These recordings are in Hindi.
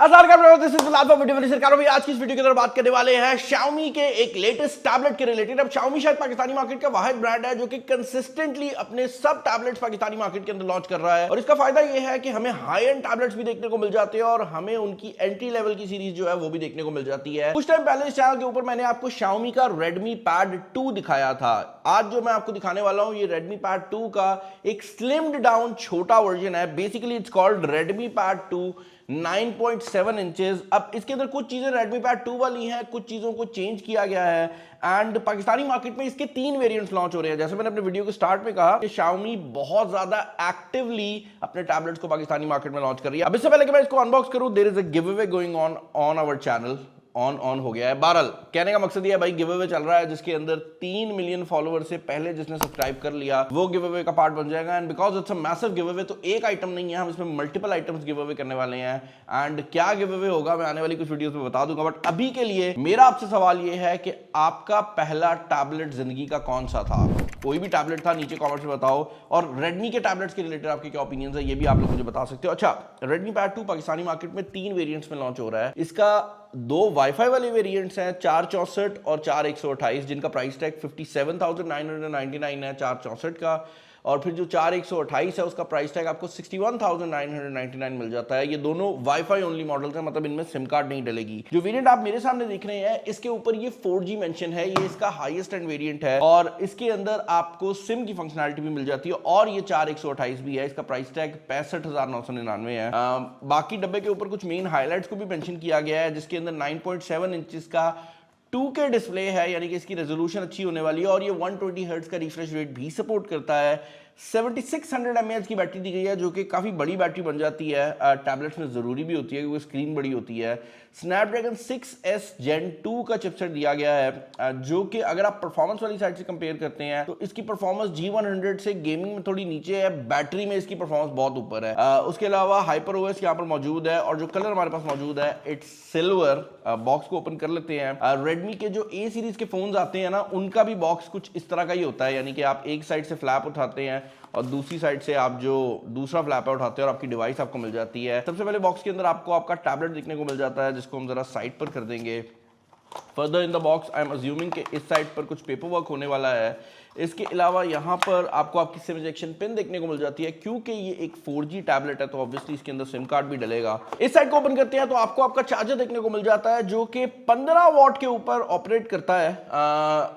आज की इस वीडियो के अंदर बात करने वाले हैं Xiaomi के एक लेटेस्ट टैबलेट के रिलेटेड। अब Xiaomi शायद पाकिस्तानी मार्केट का वाहिद ब्रांड है जो कि कंसिस्टेंटली अपने सब टैबलेट्स पाकिस्तानी मार्केट के अंदर लॉन्च कर रहा है, और इसका फायदा यह है कि हमें हाई एंड टैबलेट्स भी देखने को मिल जाते हैं और हमें उनकी एंट्री लेवल की सीरीज जो है वो भी देखने को मिल जाती है। कुछ टाइम पहले इस चैनल के ऊपर मैंने आपको Xiaomi का Redmi Pad 2 दिखाया था। आज जो मैं आपको दिखाने वाला हूं ये Redmi Pad 2 का एक स्लिम्ड डाउन छोटा वर्जन है। Basically it's called Redmi Pad 2 9.7 inches. अब इसके अंदर कुछ चीजें Redmi Pad 2 वाली हैं, कुछ चीजों को चेंज किया गया है एंड पाकिस्तानी मार्केट में इसके 3 वेरिएंट्स लॉन्च हो रहे हैं। जैसे मैंने अपने वीडियो के स्टार्ट में कहा कि Xiaomi बहुत ज्यादा एक्टिवली अपने टैबलेट्स को पाकिस्तानी मार्केट में लॉन्च कर रही है। अब इससे पहले कि मैं इसको अनबॉक्स करूं, there is a give away going on our channel. On हो गया है। बहरहाल कहने का मकसद ये है भाई, गिव अवे चल रहा है जिसके अंदर 3 मिलियन फॉलोअर से पहले जिसने सब्सक्राइब कर लिया वो गिव अवे का पार्ट बन जाएगा। And because it's a massive give away, तो एक आइटम नहीं है, हम इसमें मल्टीपल आइटम्स गिव अवे करने वाले हैं। एंड क्या गिव अवे होगा मैं आने वाली कुछ वीडियोस में बता दूंगा, बट अभी के लिए मेरा आपसे सवाल ये है कि आपका पहला टैबलेट जिंदगी का कौन सा था? कोई भी टैबलेट था, नीचे कमेंट्स में बताओ। और रेडमी के टैबलेट्स के रिलेटेड आपके क्या ओपिनियंस है ये भी आप लोग मुझे बता सकते हो। अच्छा, Redmi Pad 2 पाकिस्तानी मार्केट में 3 वेरिएंट्स में लॉन्च हो रहा है। इसका 2 वाईफाई वाले वेरिएंट्स हैं, 464 और 4128, जिनका प्राइस टैग 57,999 है 464 का। और फिर जो 4128 है उसका प्राइस टैग आपको 61,999 मिल जाता है। ये दोनों वाईफाई ओनली मॉडल्स हैं, मतलब इनमें सिम कार्ड नहीं डलेगी। जो वेरिएंट आप मेरे सामने देख रहे हैं इसके ऊपर ये 4G मेंशन है, ये इसका हाईएस्ट एंड वेरिएंट है और इसके अंदर आपको सिम की फंक्शनैलिटी भी मिल जाती है और ये 4128 भी है। इसका प्राइस टैग 65,999 है। बाकी डब्बे के ऊपर कुछ मेन हाईलाइट्स को भी मेंशन किया गया है, जिसके अंदर 9.7 इंचेस का 2K डिस्प्ले है, यानी कि इसकी रेजोल्यूशन अच्छी होने वाली है और ये 120 हर्ट्ज का रिफ्रेश रेट भी सपोर्ट करता है। 7600 mAh की बैटरी दी गई है जो कि काफ़ी बड़ी बैटरी बन जाती है, टैबलेट्स में ज़रूरी भी होती है क्योंकि स्क्रीन बड़ी होती है। स्नैपड्रैगन 6S Gen 2 का चिपसेट दिया गया है जो कि अगर आप परफॉर्मेंस वाली साइड से कंपेयर करते हैं तो इसकी परफॉर्मेंस G100 से गेमिंग में थोड़ी नीचे है, बैटरी में इसकी परफॉर्मेंस बहुत ऊपर है। उसके अलावा हाइपर OS यहाँ पर मौजूद है और जो कलर हमारे पास मौजूद है इट्स सिल्वर। बॉक्स को ओपन कर लेते हैं। रेडमी के जो A सीरीज के फोन्स आते हैं ना, उनका भी बॉक्स कुछ इस तरह का ही होता है, यानी कि आप एक साइड से फ्लैप उठाते हैं और दूसरी साइड से आप जो दूसरा फ्लैप है उठाते हैं और आपकी डिवाइस आपको मिल जाती है। सबसे पहले बॉक्स के अंदर आपको आपका टैबलेट देखने को मिल जाता है, जिसको हम जरा साइड पर कर देंगे। Further in the box I am assuming कि इस साइड पर कुछ पेपर वर्क होने वाला है। इसके अलावा यहाँ पर आपको आपकी सिम इजेक्शन पिन देखने को मिल जाती है। क्योंकि ये एक 4G टैबलेट है तो ऑब्वियसली इसके अंदर सिम कार्ड भी डलेगा। इस साइड को ओपन करते हैं तो आपको आपका चार्जर देखने को मिल जाता है जो कि 15 वॉट के ऊपर ऑपरेट करता है।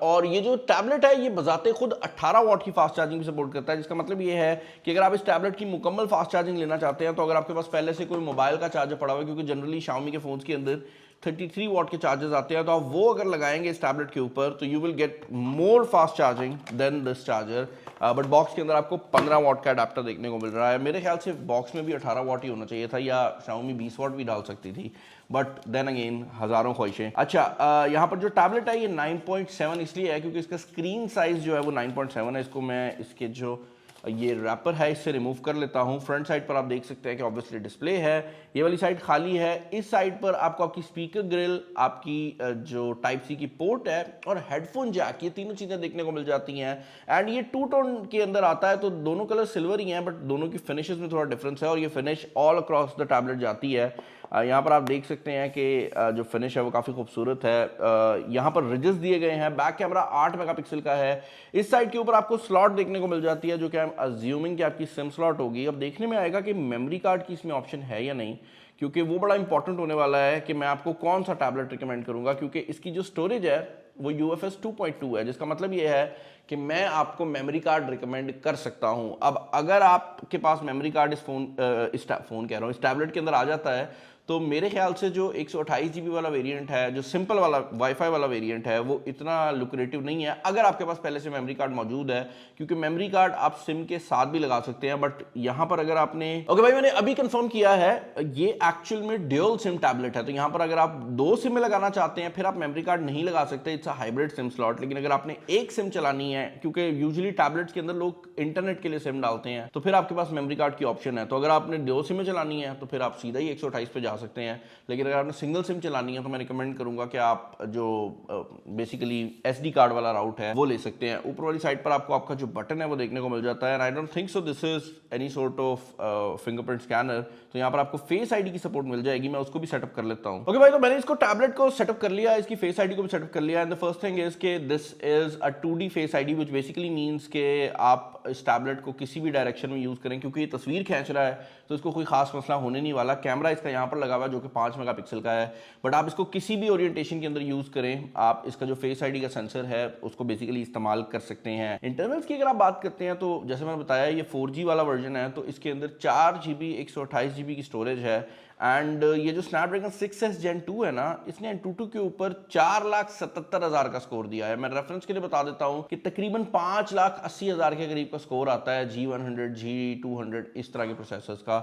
और ये जो टैबलेट है ये बजाते खुद 18 वॉट की फास्ट चार्जिंग भी सपोर्ट करता है, जिसका मतलब ये है कि अगर आप इस टैबलेट की मुकम्मल फास्ट चार्जिंग लेना चाहते हैं तो अगर आपके पास पहले से कोई मोबाइल का चार्जर पड़ा हुआ है, क्योंकि जनरली Xiaomi के फोन्स के अंदर 33 वॉट के चार्जर्स आते हैं, तो आप वो अगर लगाएंगे इस टैबलेट के ऊपर तो you will get more fast charging than this charger. But box के अंदर आपको 15 वॉट का अडेप्टर देखने को मिल रहा है। मेरे ख्याल से बॉक्स में भी 18 वॉट ही होना चाहिए था, या Xiaomi 20 वॉट भी डाल सकती थी, बट देन अगेन हज़ारों ख्वाहिशें। अच्छा, यहाँ पर जो टैबलेट है ये 9.7 इसलिए है क्योंकि इसका स्क्रीन साइज जो है वो 9.7 है। इसको मैं इसके जो ये रैपर है इससे रिमूव कर लेता हूँ। फ्रंट साइड पर आप देख सकते हैं कि ऑब्वियसली डिस्प्ले है, ये वाली साइड खाली है। इस साइड पर आपको आपकी स्पीकर ग्रिल, आपकी जो टाइप सी की पोर्ट है और हेडफोन जैक, ये तीनों चीज़ें देखने को मिल जाती हैं। एंड ये 2 टोन के अंदर आता है, तो दोनों कलर सिल्वर ही हैं, बट दोनों की फिनिशेस में थोड़ा डिफरेंस है और ये finish all across the tablet जाती है। यहाँ पर आप देख सकते हैं कि जो फिनिश है वो काफ़ी खूबसूरत है। यहाँ पर रिजेस दिए गए हैं। बैक कैमरा 8 मेगापिक्सल का है। इस साइड के ऊपर आपको स्लॉट देखने को मिल जाती है जो कि आई एम अज्यूमिंग कि आपकी सिम स्लॉट होगी। अब देखने में आएगा कि मेमोरी कार्ड की इसमें ऑप्शन है या नहीं, क्योंकि वो बड़ा इंपॉर्टेंट होने वाला है कि मैं आपको कौन सा टैबलेट रिकमेंड करूँगा, क्योंकि इसकी जो स्टोरेज है वो UFS 2.2 है, जिसका मतलब ये है कि मैं आपको मेमोरी कार्ड रिकमेंड कर सकता हूं। अब अगर आपके पास मेमोरी कार्ड इस टैबलेट के अंदर आ जाता है तो मेरे ख्याल से जो 128 GB वाला वेरिएंट है, जो सिंपल वाला वाईफाई वाला वेरिएंट है, वो इतना लुक्रेटिव नहीं है अगर आपके पास पहले से मेमोरी कार्ड मौजूद है, क्योंकि मेमोरी कार्ड आप सिम के साथ भी लगा सकते हैं। बट यहाँ पर अगर आपने भाई मैंने अभी कंफर्म किया है, ये एक्चुअल में ड्यूल सिम टैबलेट है, तो यहाँ पर अगर आप 2 सिम में लगाना चाहते हैं फिर आप मेमोरी कार्ड नहीं लगा सकते, it's a hybrid SIM slot. लेकिन अगर आपने एक सिम चलानी है, क्योंकि यूजुअली टैबलेट्स के अंदर लोग इंटरनेट के लिए सिम डालते हैं, तो फिर आपके पास मेमोरी कार्ड की ऑप्शन है। तो अगर आपने 2 सिम में चलानी है तो फिर आप सीधा ही 128 पे जा जा सकते हैं। लेकिन अगर आपने सिंगल सिम चलानी है तो मैं रिकमेंड करूंगा कि आप जो बेसिकली SD कार्ड वाला राउट है वो ले सकते हैं। ऊपर वाली साइड पर आपको आपका जो बटन है वो देखने को मिल जाता है। I don't think so this is any sort of fingerprint scanner. तो यहाँ पर आपको फेस आईडी की सपोर्ट मिल जाएगी, मैं उसको भी सेटअप कर लेता हूँ। ओके भाई, तो मैंने इसको टैबलेट को सेटअप कर लिया, इसकी फेस आईडी को भी सेटअप कर लिया। And the first thing is के this is a 2D face ID which basically means के आप इस टैबलेट को किसी भी डायरेक्शन में यूज करें, क्योंकि ये तस्वीर खींच रहा है तो इसको कोई खास मसला होने नहीं वाला। कैमरा इसका यहाँ पर लगा हुआ है जो कि 5 मेगापिक्सल का है, बट आप इसको किसी भी ओरिएंटेशन के अंदर यूज करें, आप इसका जो फेस आईडी का सेंसर है उसको बेसिकली इस्तेमाल कर सकते हैं। इंटरनल्स की अगर आप बात करते हैं तो जैसे मैंने बताया ये 4G वाला वर्जन है, तो इसके अंदर 4GB 128GB की स्टोरेज है। एंड ये जो स्नैपड्रैगन 6S Gen 2 है ना, इसने AnTuTu के ऊपर 4,77,000 का स्कोर दिया है। मैं रेफरेंस के लिए बता देता हूं कि तकरीबन 5,80,000 के करीब का स्कोर आता है G100 G200 इस तरह के प्रोसेसर्स का।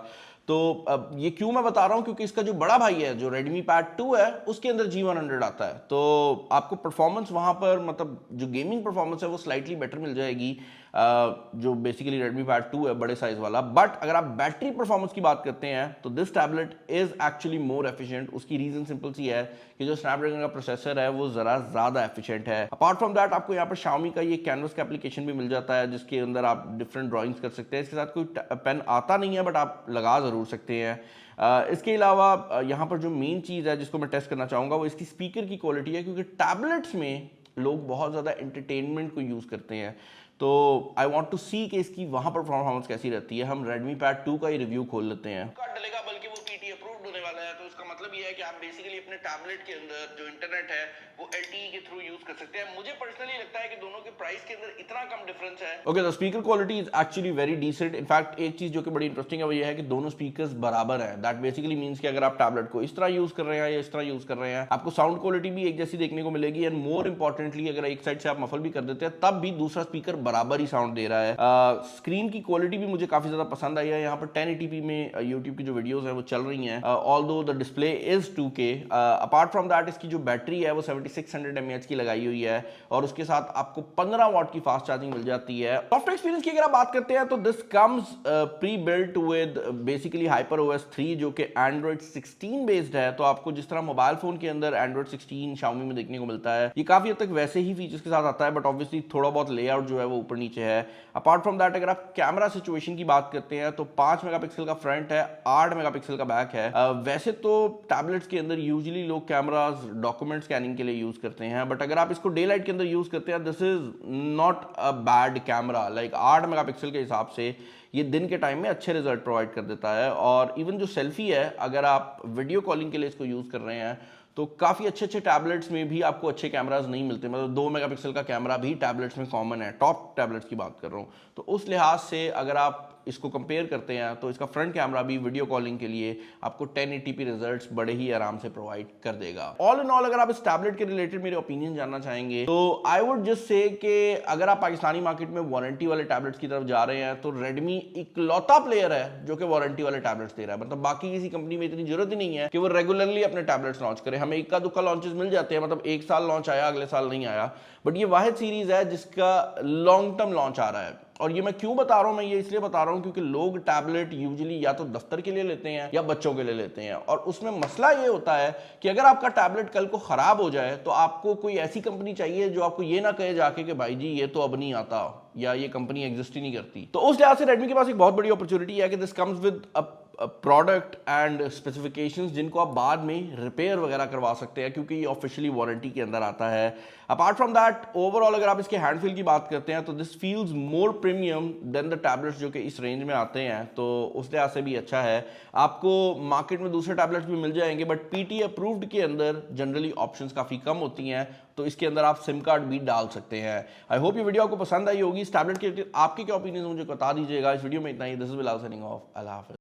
तो अब ये क्यों मैं बता रहा हूं, क्योंकि इसका जो बड़ा भाई है जो Redmi Pad 2 है उसके अंदर G100 आता है, तो आपको परफॉर्मेंस वहां पर मतलब जो गेमिंग परफॉर्मेंस है वो स्लाइटली बेटर मिल जाएगी जो बेसिकली Redmi Pad 2 है बड़े साइज वाला। बट अगर आप बैटरी परफॉर्मेंस की बात करते हैं तो this tablet is actually more efficient. उसकी रीजन सिंपल सी है कि जो स्नैपड्रैगन का प्रोसेसर है वो जरा ज्यादा एफिशिएंट है। अपार्ट फ्रॉम दैट आपको यहाँ पर Xiaomi का ये कैनवस का एप्लीकेशन भी मिल जाता है जिसके अंदर आप डिफरेंट ड्राइंग्स कर सकते हैं। इसके साथ कोई पेन आता नहीं है बट आप लगा जरूर सकते हैं। इसके अलावा यहाँ पर जो मेन चीज़ है जिसको मैं टेस्ट करना चाहूँगा वो इसकी स्पीकर की क्वालिटी है, क्योंकि टैबलेट्स में लोग बहुत ज़्यादा एंटरटेनमेंट को यूज़ करते हैं, तो आई वांट टू सी कि इसकी वहाँ पर परफॉर्मेंस कैसी रहती है। हम Redmi Pad 2 का ही रिव्यू खोल लेते हैं। डलेगा बल्कि वो PT अप्रूव्ड होने वाला है, तो इसका मतलब ये है कि आप बेसिकली अपने टैबलेट के अंदर जो इंटरनेट है वो LTE के थ्रू यूज कर सकते हैं। मुझे पर्सनली लगता है कि दोनों के प्राइस के अंदर इतना कम डिफरेंस है। Okay, the speaker quality is actually very decent. In fact एक चीज जो कि बड़ी इंटरेस्टिंग है वो ये है कि दोनों स्पीकर्स बराबर हैं। दैट बेसिकली मींस कि अगर आप टैबलेट को इस तरह यूज कर रहे हैं या इस तरह यूज कर रहे हैं, आपको साउंड क्वालिटी भी एक जैसी देखने को मिलेगी। एंड मोर इंपॉर्टेंटली अगर एक साइड से आप मफल भी कर देते हैं तब भी दूसरा स्पीकर बराबर ही साउंड दे रहा है। स्क्रीन की क्वालिटी भी मुझे काफी ज्यादा पसंद आई है। यहाँ पर 1080p में यूट्यूब की जो वीडियोस हैं वो चल रही हैं, although the display is 2K। Apart from that इसकी जो बैटरी है वो 7600 mAh की लगाई हुई है और उसके साथ आपको 15 वाट की फास्ट चार्जिंग मिल जाती है। सॉफ्टवेयर एक्सपीरियंस की अगर आप बात करते हैं तो this comes pre built with basically HyperOS 3 जो कि Android 16 बेस्ड है। तो आपको जिस तरह मोबाइल फोन के अंदर Android 16 Xiaomi में देखने को मिलता है, ये काफी हद तक वैसे ही फीचर्स के साथ आता है, बट ऑब्वियसली थोड़ा बहुत लेआउट जो है वो ऊपर नीचे है। अपार्ट फ्रॉम दैट अगर आप कैमरा सिचुएशन की बात करते हैं तो 5 मेगापिक्सल का फ्रंट है, 8 मेगापिक्सल का बैक है। वैसे तो टैबलेट्स के अंदर यूजुअली लोग कैमरास डॉक्यूमेंट स्कैनिंग के लिए यूज करते हैं, बट अगर आप इसको डे लाइट के अंदर यूज करते हैं this is not a bad camera. Like 8 megapixel के हिसाब से ये दिन के टाइम में अच्छे रिजल्ट प्रोवाइड कर देता है। और इवन जो सेल्फी है, अगर आप वीडियो कॉलिंग के लिए इसको यूज कर रहे हैं तो काफ़ी अच्छे अच्छे टैबलेट्स में भी आपको अच्छे कैमरास नहीं मिलते। मतलब 2 मेगापिक्सल का कैमरा भी टैबलेट्स में कॉमन है, टॉप टैबलेट्स की बात कर रहा हूँ। तो उस लिहाज से अगर आप इसको कंपेयर करते हैं तो इसका फ्रंट कैमरा भी वीडियो कॉलिंग के लिए आपको 1080p रिजल्ट्स बड़े ही आराम से प्रोवाइड कर देगा। ऑल इन ऑल अगर आप इस टैबलेट के रिलेटेड मेरे ओपिनियन जानना चाहेंगे तो आई वुड जस्ट से कि अगर आप पाकिस्तानी मार्केट में वारंटी वाले टैबलेट्स की तरफ जा रहे हैं तो Redmi इकलौता प्लेयर है जो कि वारंटी वाले टैबलेट्स दे रहा है। मतलब बाकी किसी कंपनी में इतनी जरूरत ही नहीं है कि वो रेगुलरली अपने टैबलेट्स लॉन्च करे। हमें इक्का दुक्का लॉन्चेस मिल जाते हैं, मतलब एक साल लॉन्च आया अगले साल नहीं आया, बट ये वाहिद सीरीज है जिसका लॉन्ग टर्म लॉन्च आ रहा है। और ये मैं क्यों बता रहा हूं, मैं ये इसलिए बता रहा हूं क्योंकि लोग टैबलेट यूजुअली या तो दफ्तर के लिए लेते हैं या बच्चों के लिए लेते हैं, और उसमें मसला ये होता है कि अगर आपका टैबलेट कल को खराब हो जाए तो आपको कोई ऐसी कंपनी चाहिए जो आपको ये ना कहे जाके कि भाई जी ये तो अब नहीं आता या ये कंपनी एग्जिस्ट ही नहीं करती। तो उस लिहाज से Redmi के पास एक बहुत बड़ी अपॉर्चुनिटी है कि this comes with product and specifications जिनको आप बाद में रिपेयर वगैरह करवा सकते हैं क्योंकि ये ऑफिशियली वारंटी के अंदर आता है। अपार्ट फ्रॉम दैट ओवरऑल अगर आप इसके हैंड फील की बात करते हैं तो this feels more premium than the tablets जो कि इस रेंज में आते हैं, तो उस लिहाज से भी अच्छा है। आपको मार्केट में दूसरे टैबलेट्स भी मिल जाएंगे बट PT अप्रूव्ड के अंदर जनरली ऑप्शंस काफ़ी कम होती हैं, तो इसके अंदर आप सिम कार्ड भी डाल सकते हैं। आई होप ये वीडियो आपको पसंद आई होगी। इस टैबलेट के आपके क्या ओपिनियन मुझे बता दीजिएगा। इस वीडियो में इतना ही। This is Bilal signing off. अल्लाह हाफिज़।